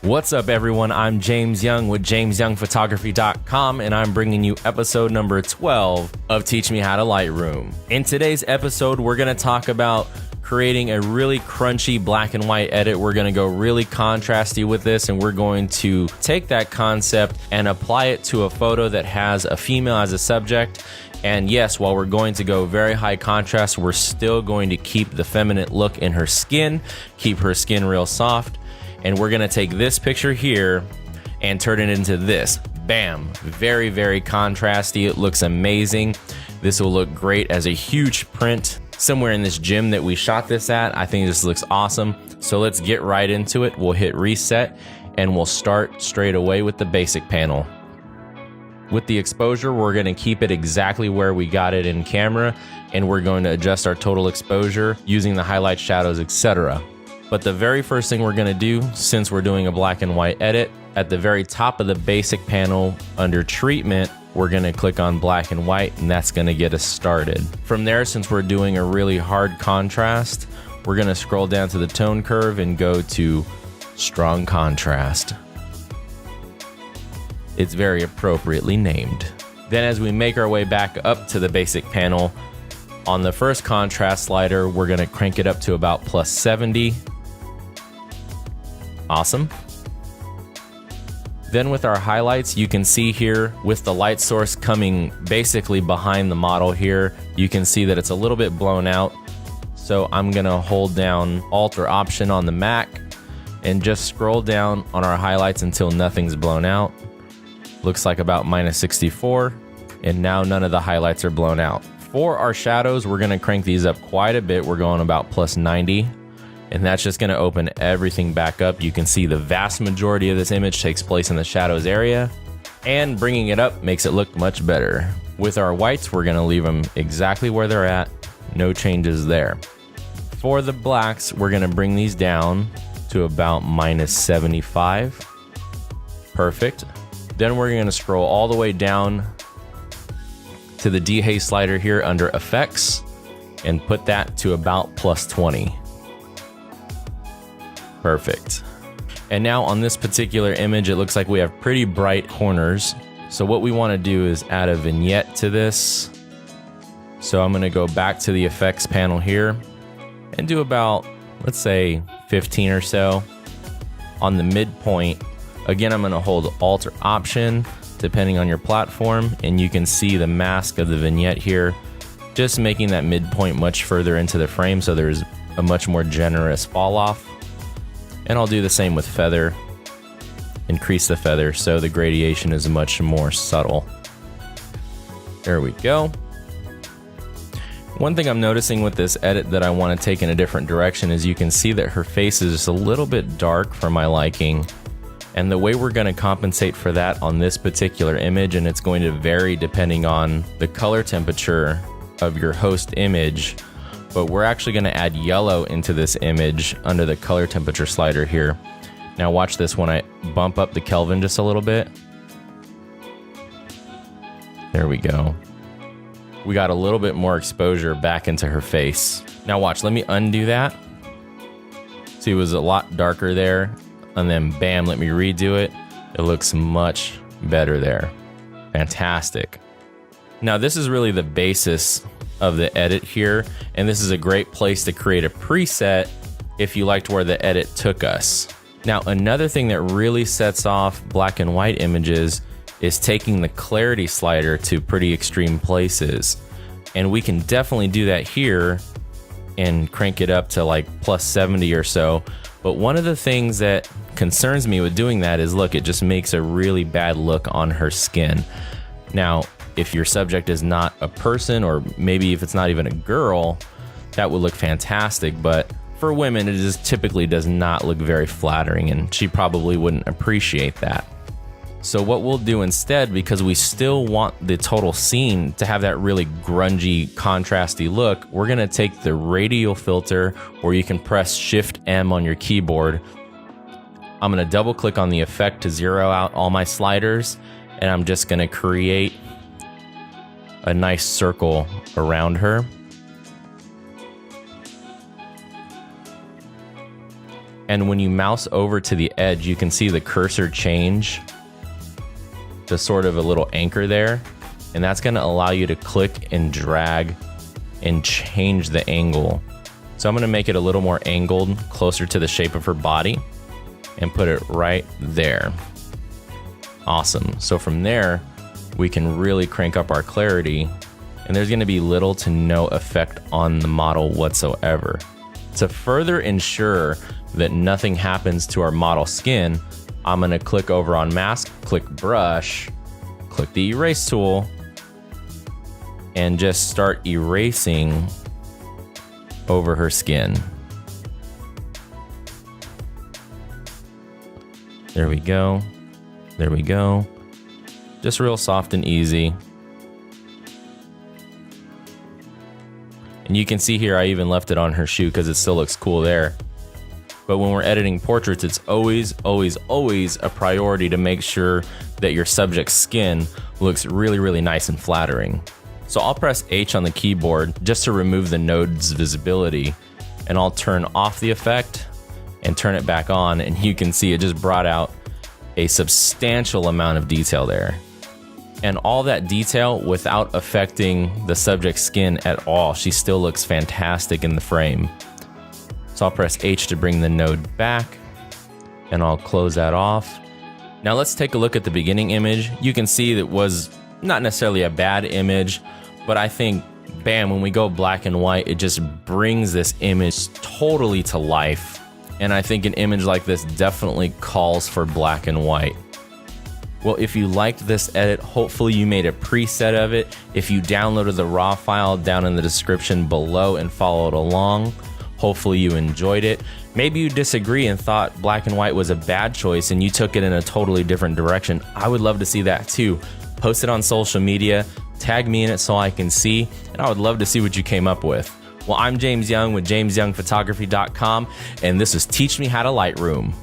What's up, everyone? I'm James Young with JamesYoungPhotography.com, and I'm bringing you episode number 12 of Teach Me How to Lightroom. In today's episode, we're going to talk about creating a really crunchy black and white edit. We're going to go really contrasty with this, and we're going to take that concept and apply it to a photo that has a female as a subject. And yes, while we're going to go very high contrast, we're still going to keep the feminine look in her skin, keep her skin real soft. And we're gonna take this picture here and turn it into this. Bam, very, very contrasty. It looks amazing. This will look great as a huge print somewhere in this gym that we shot this at. I think this looks awesome. So let's get right into it. We'll hit reset and we'll start straight away with the basic panel. With the exposure, we're gonna keep it exactly where we got it in camera, and we're going to adjust our total exposure using the highlights, shadows, etc. But the very first thing we're gonna do, since we're doing a black and white edit, at the very top of the basic panel under treatment, we're gonna click on black and white, and that's gonna get us started. From there, since we're doing a really hard contrast, we're gonna scroll down to the tone curve and go to strong contrast. It's very appropriately named. Then as we make our way back up to the basic panel, on the first contrast slider, we're gonna crank it up to about plus 70. Awesome. Then with our highlights, you can see here with the light source coming basically behind the model here, you can see that it's a little bit blown out. So I'm gonna hold down Alt or Option on the Mac and just scroll down on our highlights until nothing's blown out. Looks like about minus 64, and now none of the highlights are blown out. For our shadows, we're gonna crank these up quite a bit. We're going about plus 90. And that's just gonna open everything back up. You can see the vast majority of this image takes place in the shadows area, and bringing it up makes it look much better. With our whites, we're gonna leave them exactly where they're at. No changes there. For the blacks, we're gonna bring these down to about minus 75. Perfect. Then we're gonna scroll all the way down to the dehaze slider here under effects and put that to about plus 20. Perfect. And now on this particular image, it looks like we have pretty bright corners. So what we want to do is add a vignette to this. So I'm going to go back to the effects panel here and do about, let's say 15 or so on the midpoint. Again, I'm going to hold Alt or Option depending on your platform, and you can see the mask of the vignette here, just making that midpoint much further into the frame so there's a much more generous fall off. And I'll do the same with feather. Increase the feather so the gradation is much more subtle. There we go. One thing I'm noticing with this edit that I want to take in a different direction is you can see that her face is just a little bit dark for my liking. And the way we're going to compensate for that on this particular image, and it's going to vary depending on the color temperature of your host image, but we're actually going to add yellow into this image under the color temperature slider here. Now watch this when I bump up the Kelvin just a little bit. There we go. We got a little bit more exposure back into her face. Now watch, let me undo that. See, it was a lot darker there, and then bam, let me redo it. It looks much better there. Fantastic. Now this is really the basis of the edit here, and this is a great place to create a preset if you liked where the edit took us. Now another thing that really sets off black and white images is taking the clarity slider to pretty extreme places, and we can definitely do that here and crank it up to like plus 70 or so. But one of the things that concerns me with doing that is, look, it just makes a really bad look on her skin. Now if your subject is not a person, or maybe if it's not even a girl, that would look fantastic. But for women, it just typically does not look very flattering, and she probably wouldn't appreciate that. So what we'll do instead, because we still want the total scene to have that really grungy, contrasty look, we're gonna take the Radial Filter, or you can press Shift M on your keyboard. I'm gonna double click on the effect to zero out all my sliders, and I'm just gonna create a nice circle around her. And when you mouse over to the edge, you can see the cursor change to sort of a little anchor there. And that's gonna allow you to click and drag and change the angle. So I'm gonna make it a little more angled, closer to the shape of her body, and put it right there. Awesome. So from there, we can really crank up our clarity, and there's gonna be little to no effect on the model whatsoever. To further ensure that nothing happens to our model skin, I'm gonna click over on mask, click brush, click the erase tool, and just start erasing over her skin. There we go. There we go. Just real soft and easy. And you can see here, I even left it on her shoe because it still looks cool there. But when we're editing portraits, it's always, always, always a priority to make sure that your subject's skin looks really, really nice and flattering. So I'll press H on the keyboard just to remove the node's visibility, and I'll turn off the effect and turn it back on, and you can see it just brought out a substantial amount of detail there. And all that detail without affecting the subject's skin at all. She still looks fantastic in the frame. So I'll press H to bring the node back, and I'll close that off. Now let's take a look at the beginning image. You can see that was not necessarily a bad image, but I think, bam, when we go black and white, it just brings this image totally to life. And I think an image like this definitely calls for black and white. Well, if you liked this edit, hopefully you made a preset of it. If you downloaded the raw file, down in the description below and followed along, hopefully you enjoyed it. Maybe you disagree and thought black and white was a bad choice and you took it in a totally different direction. I would love to see that too. Post it on social media, tag me in it so I can see, and I would love to see what you came up with. Well, I'm James Young with JamesYoungPhotography.com, and this is Teach Me How to Lightroom.